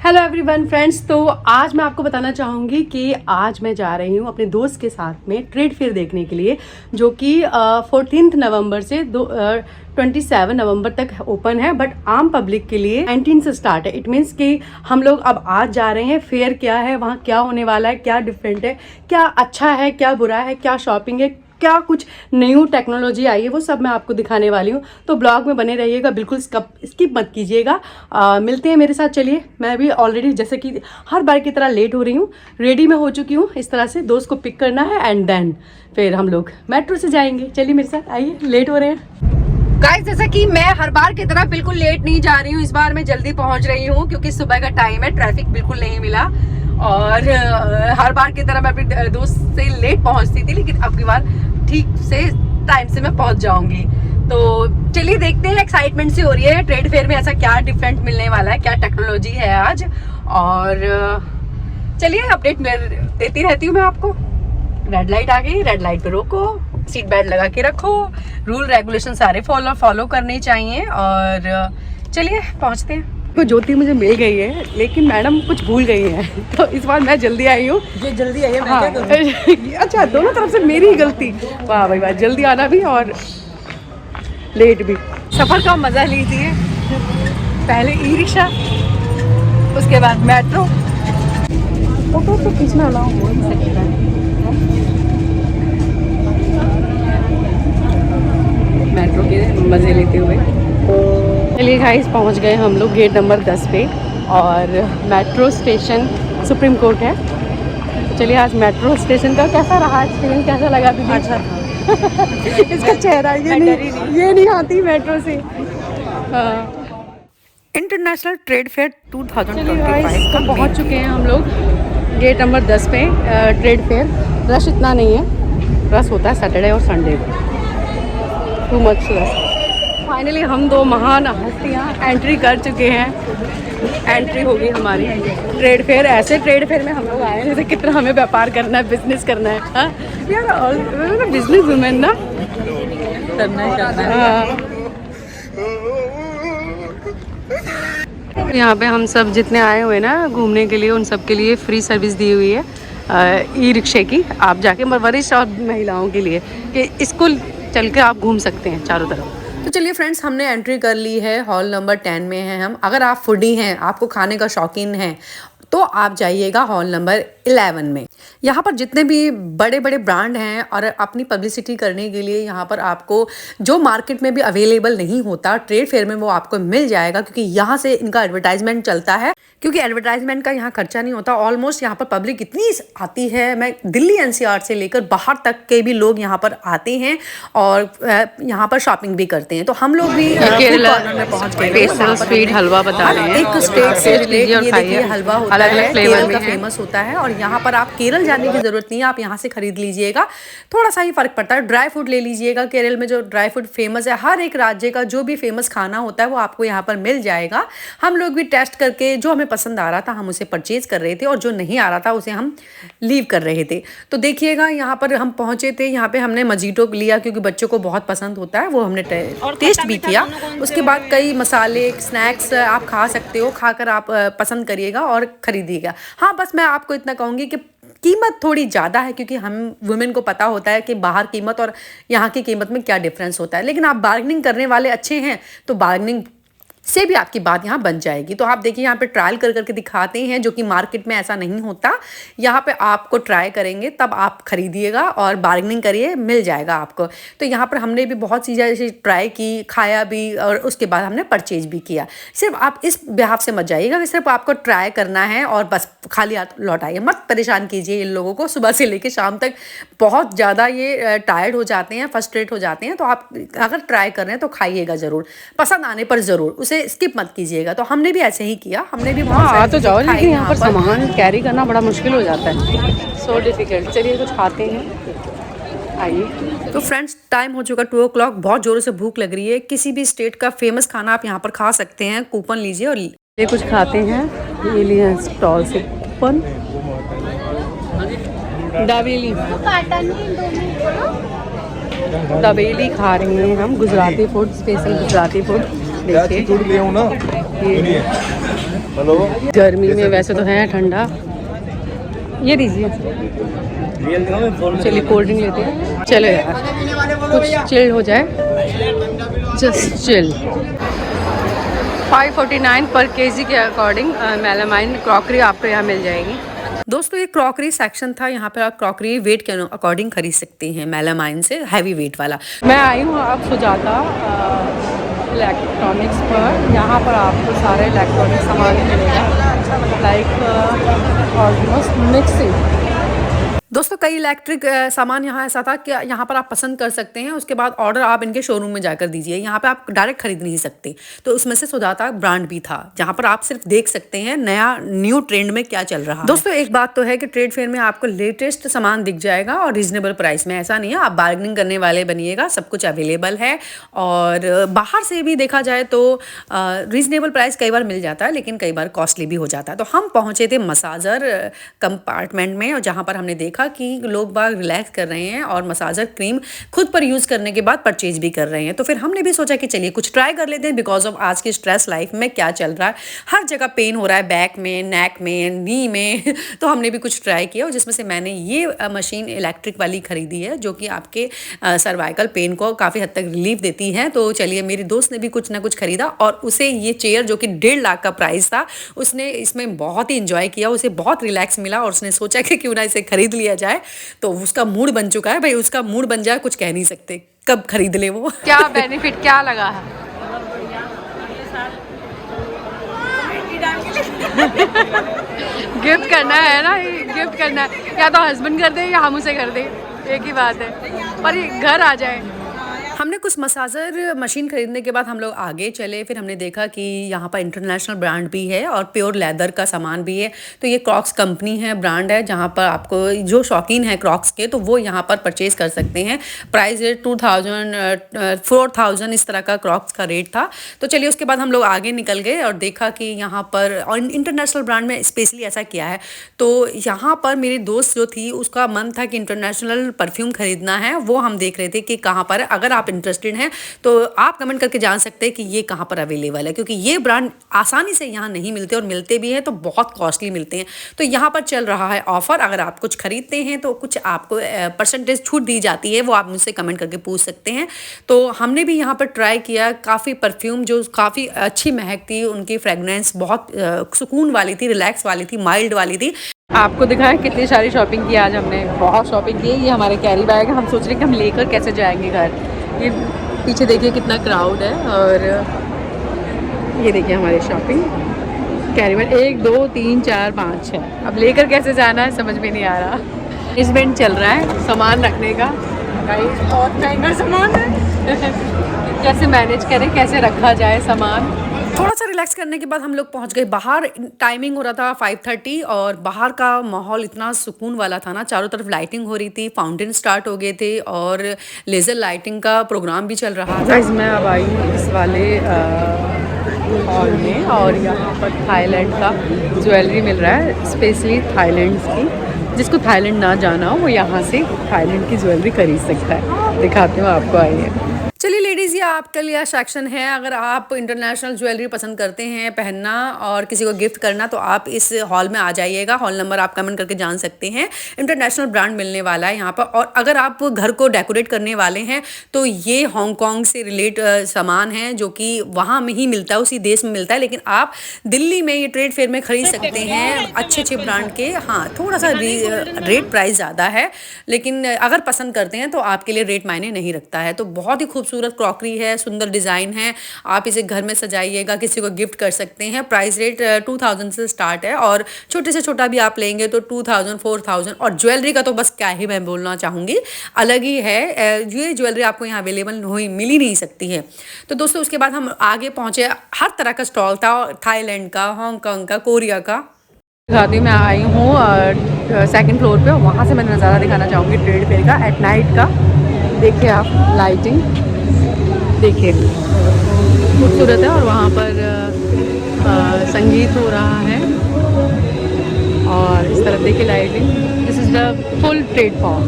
Hello everyone friends, तो आज मैं आपको बताना चाहूँगी कि आज मैं जा रही हूँ अपने दोस्त के साथ में ट्रेड फेयर देखने के लिए, जो कि 14 नवंबर से 27 नवंबर तक ओपन है, बट आम पब्लिक के लिए 19 से स्टार्ट है। इट मीन्स कि हम लोग अब आज जा रहे हैं। फेयर क्या है, वहाँ क्या होने वाला है, क्या डिफरेंट है, क्या अच्छा है, क्या बुरा है, क्या शॉपिंग है, क्या कुछ न्यू टेक्नोलॉजी आई है, वो सब मैं आपको दिखाने वाली हूँ। तो ब्लॉग में बने रहिएगा, बिल्कुल स्किप मत कीजिएगा। मिलते हैं मेरे साथ, चलिए। मैं भी ऑलरेडी जैसे कि हर बार की तरह लेट हो रही हूँ, रेडी में हो चुकी हूँ। इस तरह से दोस्त को पिक करना है एंड देन फिर हम लोग मेट्रो से जाएंगे। चलिए मेरे साथ, आइए, लेट हो रहे हैं। गाइस, जैसा कि मैं हर बार की तरह बिल्कुल लेट नहीं जा रही हूँ, इस बार मैं जल्दी पहुँच रही हूँ क्योंकि सुबह का टाइम है, ट्रैफिक बिल्कुल नहीं मिला। और हर बार की तरह मैं अपने दोस्त से लेट पहुँचती थी, लेकिन अब की बार ठीक से टाइम से मैं पहुंच जाऊंगी। तो चलिए देखते हैं, एक्साइटमेंट सी हो रही है। ट्रेड फेयर में ऐसा क्या डिफरेंट मिलने वाला है, क्या टेक्नोलॉजी है आज, और चलिए अपडेट देती रहती हूँ मैं आपको। रेड लाइट आ गई, रेड लाइट पे रोको, सीट बेल्ट लगा के रखो, रूल रेगुलेशन सारे फॉलो करने चाहिए। और चलिए पहुँचते हैं। तो ज्योति मुझे मिल गई है, लेकिन मैडम कुछ भूल गई है, तो इस बार मैं जल्दी आई हूँ। ये जल्दी आई है, मैं हाँ। क्या करूं? अच्छा, दोनों तरफ से मेरी ही गलती। वाह भाई वाह, जल्दी आना भी और लेट भी। सफ़र का मज़ा लीजिए। पहले ई रिक्शा, उसके बाद मेट्रो। फोटो तो खींचना अलाउ हो ही सकता है। मेट्रो के मज़े लेते हुए चलिए गाइस, पहुंच गए हम लोग गेट नंबर 10 पे, और मेट्रो स्टेशन सुप्रीम कोर्ट है। चलिए, आज मेट्रो स्टेशन का कैसा रहा एक्सपीरियंस, कैसा लगा दीदी? अच्छा था। इसका चेहरा ये नहीं आती मेट्रो से। इंटरनेशनल ट्रेड फेयर 2025 तो पहुंच चुके हैं हम लोग गेट नंबर 10 पे। ट्रेड फेयर रश इतना नहीं है, रश होता है सैटरडे और संडे को, टू मच रश। फाइनली हम दो महान हस्तियाँ एंट्री कर चुके हैं। एंट्री होगी हमारी ट्रेड फेयर। ऐसे ट्रेड फेयर में हम लोग आए हैं जैसे कितना हमें व्यापार करना है, बिजनेस करना है। हाँ यार, बिजनेस वुमेन ना, करना है। यहाँ पे हम सब जितने आए हुए ना घूमने के लिए, उन सब के लिए फ्री सर्विस दी हुई है ई रिक्शे की। आप जाके वरिष्ठ और महिलाओं के लिए कि इसको चल के आप घूम सकते हैं चारों तरफ। तो चलिए फ्रेंड्स, हमने एंट्री कर ली है। हॉल नंबर 10 में है हम। अगर आप फूडी हैं, आपको खाने का शौकीन है, तो आप जाइएगा हॉल नंबर 11 में। यहाँ पर जितने भी बड़े बड़े ब्रांड हैं और अपनी पब्लिसिटी करने के लिए यहाँ पर आपको जो मार्केट में भी अवेलेबल नहीं होता, ट्रेड फेयर में वो आपको मिल जाएगा, क्योंकि यहाँ से इनका एडवर्टाइजमेंट चलता है। क्योंकि एडवर्टाइजमेंट का यहाँ खर्चा नहीं होता। ऑलमोस्ट यहाँ पर पब्लिक इतनी आती है, मैं दिल्ली एनसीआर से लेकर बाहर तक के भी लोग यहाँ पर आते हैं और यहाँ पर शॉपिंग भी करते हैं। तो हम लोग भी केरला में पहुँच गए। स्पेशल स्वीट हलवा बता रहे हैं। एक स्टेट से लीजिए और खाइए। हलवा होता है, केरल का फेमस होता है। और यहाँ पर आप केरल जाने की जरूरत नहीं है, आप यहाँ से खरीद लीजिएगा। थोड़ा सा ही फर्क पड़ता है। ड्राई फ्रूट ले लीजिएगा, केरल में जो ड्राई फ्रूट फेमस है, हर एक राज्य का जो भी फेमस खाना होता है वो आपको यहाँ पर मिल जाएगा। हम लोग भी टेस्ट करके जो हमें पसंद आ रहा था हम उसे परचेज कर रहे थे, और जो नहीं आ रहा था उसे हम लीव कर रहे थे। तो देखिएगा, यहाँ पर हम पहुंचे थे। यहाँ पे हमने मजीटो लिया क्योंकि बच्चों को बहुत पसंद होता है, वो हमने टेस्ट भी किया। उसके बाद कई मसाले स्नैक्स आप खा सकते हो, खाकर आप पसंद करिएगा और खरीदिएगा। हाँ, बस मैं आपको इतना कहूँगी कि कीमत थोड़ी ज़्यादा है, क्योंकि हम वुमेन को पता होता है कि बाहर कीमत और यहाँ की कीमत में क्या डिफरेंस होता है। लेकिन आप बार्गेनिंग करने वाले अच्छे हैं तो बार्गेनिंग से भी आपकी बात यहाँ बन जाएगी। तो आप देखिए, यहाँ पे ट्रायल कर करके दिखाते हैं, जो कि मार्केट में ऐसा नहीं होता। यहाँ पे आपको ट्राई करेंगे तब आप खरीदिएगा और बार्गेनिंग करिए, मिल जाएगा आपको। तो यहाँ पर हमने भी बहुत चीज़ें ऐसी ट्राई की, खाया भी, और उसके बाद हमने परचेज भी किया। सिर्फ आप इस बिहाफ से मत जाइएगा कि सिर्फ आपको ट्राई करना है और बस खाली हाथ लौट आइए। मत परेशान कीजिए इन लोगों को, सुबह से लेकर शाम तक बहुत ज़्यादा ये टायर्ड हो जाते हैं, फ्रस्ट्रेट हो जाते हैं। तो आप अगर ट्राई कर रहे हैं तो खाइएगा ज़रूर, पसंद आने पर ज़रूर, उसे स्किप मत कीजिएगा। तो हमने भी ऐसे ही किया, हमने भी हाँ तो जाओ, लेकिन यहाँ पर सामान कैरी करना बड़ा मुश्किल हो जाता है, सो डिफिकल्ट। चलिए कुछ खाते हैं, आइए। तो फ्रेंड्स, टाइम हो चुका 2 o'clock। बहुत ज़ोरों से भूख लग रही है। किसी भी स्टेट का फेमस खाना आप यहाँ पर खा सकते हैं। कूपन लीजिए और ये कुछ खाते हैं। ये लिए स्टॉल से कूपन। दाबेली खा रहे हैं हम, Gujarati food, special Gujarati food. देखिए हेलो गर्मी में वैसे तो है ठंडा। ये दीजिए। चलिए कोल्ड ड्रिंक लेते हैं। चलो यार कुछ चिल हो जाए, जस्ट चिल। 549 पर केजी के अकॉर्डिंग मेलामाइन क्रॉकरी आपको यहाँ मिल जाएगी। दोस्तों ये क्रॉकरी सेक्शन था, यहाँ पर आप क्रॉकरी वेट के अकॉर्डिंग खरीद सकते हैं मेलामाइन से, हैवी वेट वाला। मैं आई हूँ अब सुजाता इलेक्ट्रॉनिक्स पर। यहाँ पर आपको सारे इलेक्ट्रॉनिक सामान मिलेगा, लाइक ऑलमोस्ट मिक्सिंग। दोस्तों कई इलेक्ट्रिक सामान यहाँ ऐसा था कि यहाँ पर आप पसंद कर सकते हैं, उसके बाद ऑर्डर आप इनके शोरूम में जाकर दीजिए। यहाँ पे आप डायरेक्ट खरीद नहीं सकते, तो उसमें से सुजाता ब्रांड भी था जहाँ पर आप सिर्फ देख सकते हैं नया न्यू ट्रेंड में क्या चल रहा है। दोस्तों एक बात तो है कि ट्रेड फेयर में आपको लेटेस्ट सामान दिख जाएगा और रीजनेबल प्राइस में। ऐसा नहीं है, आप बार्गेनिंग करने वाले बनिएगा, सब कुछ अवेलेबल है। और बाहर से भी देखा जाए तो रीजनेबल प्राइस कई बार मिल जाता है, लेकिन कई बार कॉस्टली भी हो जाता है। तो हम पहुँचे थे मसाजर कंपार्टमेंट में, और जहाँ पर हमने देखा कि लोग बाग रिलैक्स कर रहे हैं और मसाजर क्रीम खुद पर यूज़ करने के बाद परचेज भी कर रहे हैं। तो फिर हमने भी सोचा कि चलिए कुछ ट्राई कर लेते हैं, बिकॉज ऑफ आज की स्ट्रेस लाइफ में क्या चल रहा है, हर जगह पेन हो रहा है, बैक में, नेक में, नी में। तो हमने भी कुछ ट्राई किया, और जिसमें से मैंने ये मशीन इलेक्ट्रिक वाली खरीदी है, जो कि आपके सर्वाइकल पेन को काफ़ी हद तक रिलीफ देती है। तो चलिए मेरी दोस्त ने भी कुछ ना कुछ खरीदा, और उसे ये चेयर जो कि 1.5 लाख का प्राइस था, उसने इसमें बहुत ही इंजॉय किया, उसे बहुत रिलैक्स मिला, और उसने सोचा कि क्यों ना इसे खरीद लिया जाए। तो उसका मूड बन चुका है भाई, उसका मूड बन जाए कुछ कह नहीं सकते, कब खरीद ले वो। क्या बेनिफिट क्या लगा है? गिफ्ट करना है ना, गिफ्ट करना है, या तो हस्बैंड कर दे या हम उसे कर दे, एक ही बात है, पर ये घर आ जाए। हमने कुछ मसाजर मशीन खरीदने के बाद हम लोग आगे चले, फिर हमने देखा कि यहाँ पर इंटरनेशनल ब्रांड भी है और प्योर लेदर का सामान भी है। तो ये क्रॉक्स कंपनी है, ब्रांड है, जहाँ पर आपको जो शौकीन है क्रॉक्स के, तो वो यहाँ पर परचेज़ कर सकते हैं। प्राइस रेट 2000 4000 इस तरह का क्रॉक्स का रेट था। तो चलिए उसके बाद हम लोग आगे निकल गए और देखा कि यहाँ पर, और इंटरनेशनल ब्रांड में स्पेशली ऐसा किया है। तो यहाँ पर मेरी दोस्त जो थी उसका मन था कि इंटरनेशनल परफ्यूम खरीदना है, वो हम देख रहे थे कि कहाँ पर। अगर आप इंटरेस्टेड हैं तो आप कमेंट करके जान सकते हैं कि ये कहाँ पर अवेलेबल है, क्योंकि ये ब्रांड आसानी से यहाँ नहीं मिलते, और मिलते भी हैं तो बहुत कॉस्टली मिलते हैं। तो यहाँ पर चल रहा है ऑफर, अगर आप कुछ खरीदते हैं तो कुछ आपको परसेंटेज छूट दी जाती है, वो आप मुझसे कमेंट करके पूछ सकते हैं। तो हमने भी यहाँ पर ट्राई किया काफ़ी परफ्यूम, जो काफ़ी अच्छी महक थी, उनकी फ्रेगनेंस बहुत सुकून वाली थी, रिलैक्स वाली थी, माइल्ड वाली थी। आपको दिखाएं कितनी सारी शॉपिंग की आज हमने, बहुत शॉपिंग की है। ये हमारे कैरी बैग है, हम सोच रहे हैं कि हम लेकर कैसे जाएंगे घर। ये पीछे देखिए कितना क्राउड है, और ये देखिए हमारी शॉपिंग कैरी बैग 1 2 3 4 5 6। अब लेकर कैसे जाना है समझ में नहीं आ रहा। इवेंट चल रहा है सामान रखने का, गाइस बहुत महंगा सामान है। कैसे मैनेज करें, कैसे रखा जाए सामान। थोड़ा सा रिलैक्स करने के बाद हम लोग पहुंच गए बाहर। टाइमिंग हो रहा था 5:30, और बाहर का माहौल इतना सुकून वाला था ना, चारों तरफ लाइटिंग हो रही थी, फाउंटेन स्टार्ट हो गए थे, और लेज़र लाइटिंग का प्रोग्राम भी चल रहा था। गाइस मैं अब आई हूँ इस वाले हॉल में, और यहाँ पर थाईलैंड का ज्वेलरी मिल रहा है, स्पेशली थाईलैंड की। जिसको थाईलैंड ना जाना हो वो यहाँ से थाईलैंड की ज्वेलरी खरीद सकता है। दिखाती हूँ आपको, आइए। चलिए लेडीज़, ये आपके लिए सेक्शन है। अगर आप इंटरनेशनल ज्वेलरी पसंद करते हैं पहनना और किसी को गिफ्ट करना, तो आप इस हॉल में आ जाइएगा। हॉल नंबर आप कमेंट करके जान सकते हैं। इंटरनेशनल ब्रांड मिलने वाला है यहाँ पर। और अगर आप घर को डेकोरेट करने वाले हैं तो ये हांगकांग से रिलेट सामान है, जो कि वहाँ में ही मिलता है, उसी देश में मिलता है, लेकिन आप दिल्ली में ये ट्रेड फेयर में ख़रीद सकते हैं अच्छे अच्छे ब्रांड के। हाँ, थोड़ा सा रेट प्राइस ज़्यादा है, लेकिन अगर पसंद करते हैं तो आपके लिए रेट मायने नहीं रखता है। तो बहुत ही खूबसूरत क्रॉकरी है, सुंदर डिज़ाइन है, आप इसे घर में सजाइएगा, किसी को गिफ्ट कर सकते हैं। प्राइस रेट 2000 से स्टार्ट है, और छोटे से छोटा भी आप लेंगे तो 2000 4000। और ज्वेलरी का तो बस क्या ही मैं बोलना चाहूँगी, अलग ही है। ये ज्वेलरी आपको यहाँ अवेलेबल मिल ही नहीं सकती है। तो दोस्तों उसके बाद हम आगे पहुँचे, हर तरह का स्टॉल था, थाईलैंड का, हांगकांग का, कोरिया का। दिखाती मैं आई हूँ सेकंड फ्लोर पे, वहाँ से मैं नज़ारा दिखाना चाहूँगी ट्रेड फेयर का एट नाइट का। देखिए आप, लाइटिंग देखिए खूबसूरत है, और वहाँ पर संगीत हो रहा है, और इस तरफ देखिए lighting. This is the full trade form.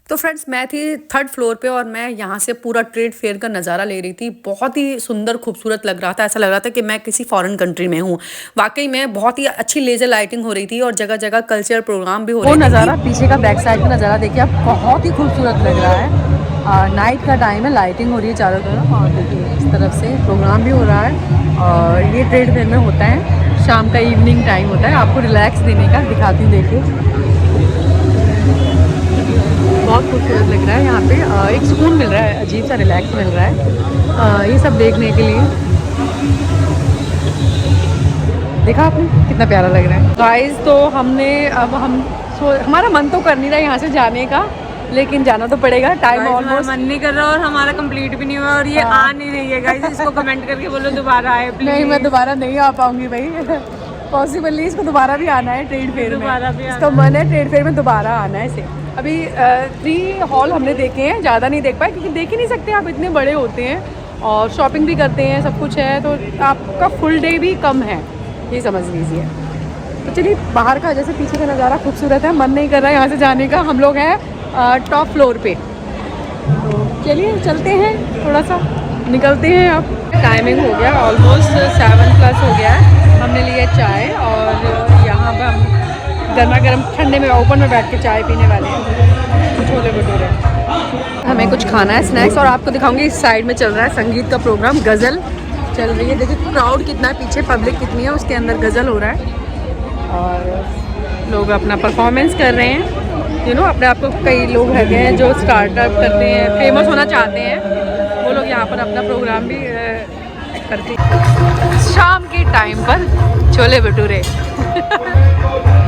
तो फ्रेंड्स मैं थी 3rd फ्लोर पे और मैं यहाँ से पूरा ट्रेड फेयर का नज़ारा ले रही थी। बहुत ही सुंदर खूबसूरत लग रहा था, ऐसा लग रहा था कि मैं किसी फॉरेन कंट्री में हूँ। वाकई में बहुत ही अच्छी लेजर लाइटिंग हो रही थी और जगह जगह कल्चरल प्रोग्राम भी हो रहे थे। वो नज़ारा पीछे का बैक साइड का नज़ारा देखिए आप, बहुत ही खूबसूरत लग रहा है। नाइट का टाइम है, लाइटिंग हो रही है चारों तरफ और देखिए इस तरफ से प्रोग्राम भी हो रहा है। और ये ट्रेड फेयर में होता है, शाम का इवनिंग टाइम होता है, आपको रिलैक्स देने का। दिखाती हूँ देखिए, बहुत खूबसूरत लग रहा है यहाँ पे। एक सुकून मिल रहा है, अजीब सा रिलैक्स मिल रहा है ये सब देखने के लिए। देखा आपने कितना प्यारा लग रहा है गाइस। तो हमने अब हमारा मन तो कर नहीं रहा यहाँ से जाने का, लेकिन जाना तो पड़ेगा। टाइम ऑलमोस्ट मन नहीं कर रहा और हमारा कंप्लीट भी नहीं हुआ और ये आ नहीं रही है गाइस। इसको कमेंट करके बोलो दोबारा आए प्लीज। नहीं, मैं दोबारा नहीं आ पाऊंगी भाई पॉसिबल नहीं। इसको दोबारा भी आना है ट्रेड फेयर में, इसका मन है ट्रेड फेयर में दोबारा आना है इसे। अभी 3 हॉल हमने देखे हैं, ज़्यादा नहीं देख पाए क्योंकि देख ही नहीं सकते आप, इतने बड़े होते हैं और शॉपिंग भी करते हैं, सब कुछ है, तो आपका फुल डे भी कम है, ये समझ लीजिए। तो चलिए बाहर का जैसे पीछे का नज़ारा खूबसूरत है, मन नहीं कर रहा है यहाँ से जाने का। हम लोग हैं टॉप फ्लोर पे, तो चलिए चलते हैं, थोड़ा सा निकलते हैं। अब टाइमिंग हो गया ऑलमोस्ट 7+ हो गया है। हमने लिया चाय और यहाँ पर हम गर्मा गर्म ठंडे में ओपन में बैठ के चाय पीने वाले हैं, छोले भटूरे। हमें कुछ खाना है स्नैक्स, और आपको दिखाऊंगी इस साइड में चल रहा है संगीत का प्रोग्राम, गज़ल चल रही है। देखिए क्राउड कितना है, पीछे पब्लिक कितनी है, उसके अंदर गज़ल हो रहा है और लोग अपना परफॉर्मेंस कर रहे हैं। अपने आप को कई लोग हैं जो स्टार्टअप करते हैं, फेमस होना चाहते हैं, वो लोग यहाँ पर अपना प्रोग्राम भी करते हैं। शाम के टाइम पर छोले भटूरे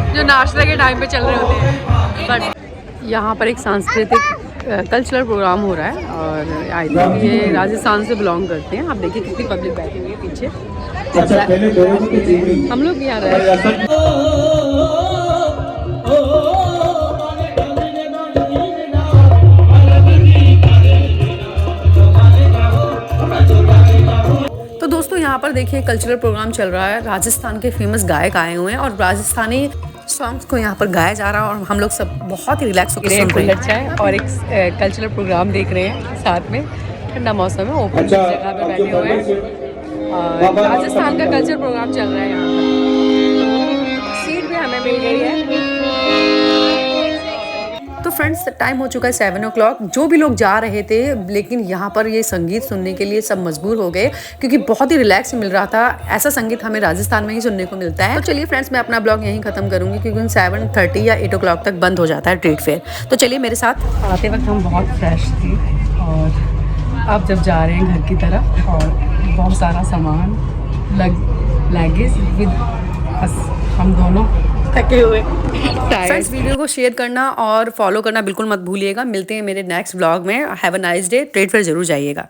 जो नाश्ते के टाइम पे चल रहे होते हैं। बट यहाँ पर एक सांस्कृतिक कल्चरल प्रोग्राम हो रहा है और आई थिंक ये राजस्थान से बिलोंग करते हैं। आप देखिए कितनी पब्लिक बैठी हुई है पीछे। हम लोग यहाँ रहे यहाँ पर देखिए कल्चरल प्रोग्राम चल रहा है, राजस्थान के फेमस गायक आए हुए हैं और राजस्थानी सॉन्ग्स को यहाँ पर गाया जा रहा है और हम लोग सब बहुत ही रिलैक्स होकर सुन रहे हैं। अच्छा है और एक कल्चरल प्रोग्राम देख रहे हैं साथ में, ठंडा मौसम है, ओपन जगह पे बैठे हुए हैं और राजस्थान का कल्चरल प्रोग्राम चल रहा है। यहाँ पर सीट भी हमें मिल गई है। तो फ्रेंड्स टाइम हो चुका है 7 o'clock। जो भी लोग जा रहे थे लेकिन यहाँ पर ये संगीत सुनने के लिए सब मजबूर हो गए क्योंकि बहुत ही रिलैक्स मिल रहा था। ऐसा संगीत हमें राजस्थान में ही सुनने को मिलता है। तो चलिए फ्रेंड्स मैं अपना ब्लॉग यहीं खत्म करूंगी क्योंकि 7:30 या 8 o'clock तक बंद हो जाता है ट्रेड फेयर। तो चलिए मेरे साथ। आते वक्त हम बहुत फ्रेश थे और अब जब जा रहे हैं घर की तरफ और बहुत सारा सामान लगेज विद हम दोनों थके हुए। फ्रेंड्स वीडियो को शेयर करना और फॉलो करना बिल्कुल मत भूलिएगा। मिलते हैं मेरे नेक्स्ट व्लॉग में। Have a nice day. Trade fair जरूर जाइएगा।